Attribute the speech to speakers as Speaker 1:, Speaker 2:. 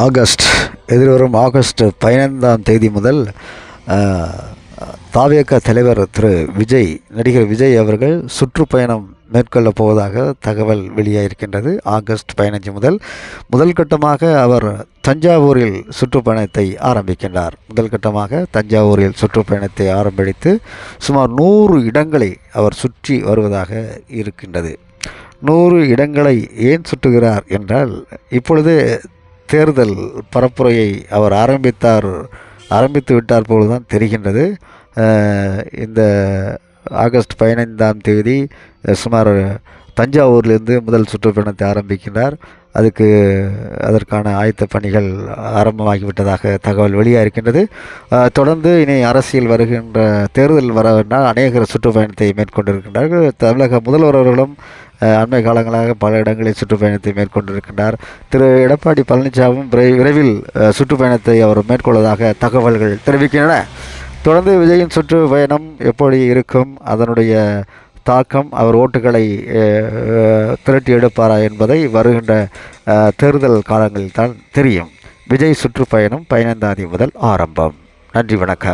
Speaker 1: August எதிர்வரும் August 15ஆம் தேதி முதல் தாவேக தலைவர் நடிகர் விஜய் அவர்கள் சுற்றுப்பயணம் மேற்கொள்ளப் போவதாக தகவல் வெளியாகிருக்கின்றது. ஆகஸ்ட் 15 முதல் கட்டமாக அவர் தஞ்சாவூரில் சுற்றுப்பயணத்தை ஆரம்பிக்கின்றார். தஞ்சாவூரில் சுற்றுப்பயணத்தை ஆரம்பித்து சுமார் 100 இடங்களை அவர் சுற்றி வருவதாக இருக்கின்றது. 100 இடங்களை ஏன் சுற்றுகிறார் என்றால், இப்பொழுது தேர்தல் பரப்புரையை அவர் ஆரம்பித்து விட்டார் போலதான் தெரிகின்றது. இந்த ஆகஸ்ட் 15ஆம் தேதி சுமார் தஞ்சாவூரிலிருந்து முதல் சுற்றுப்பயணத்தை ஆரம்பிக்கின்றார். அதற்கான ஆயத்த பணிகள் ஆரம்பமாகிவிட்டதாக தகவல் வெளியாகிருக்கின்றது. தொடர்ந்து இனி அரசியல் வருகின்ற தேர்தல் வரனால் அநேகர் சுற்றுப்பயணத்தை மேற்கொண்டிருக்கின்றார்கள். தமிழக முதல்வர் அவர்களும் அண்மை காலங்களாக பல இடங்களில் சுற்றுப்பயணத்தை மேற்கொண்டிருக்கின்றார். திரு எடப்பாடி பழனிசாமியும் விரைவில் சுற்றுப்பயணத்தை அவர் மேற்கொள்வதாக தகவல்கள் தெரிவிக்கின்றன. தொடர்ந்து விஜயின் சுற்றுப்பயணம் எப்படி இருக்கும், அதனுடைய தாக்கம், அவர் ஓட்டுகளை திரட்டி எடுப்பாரா என்பதை வருகின்ற தேர்தல் காலங்களில் தான் தெரியும். விஜய் சுற்றுப்பயணம் 15ஆம் தேதி முதல் ஆரம்பம். நன்றி, வணக்கம்.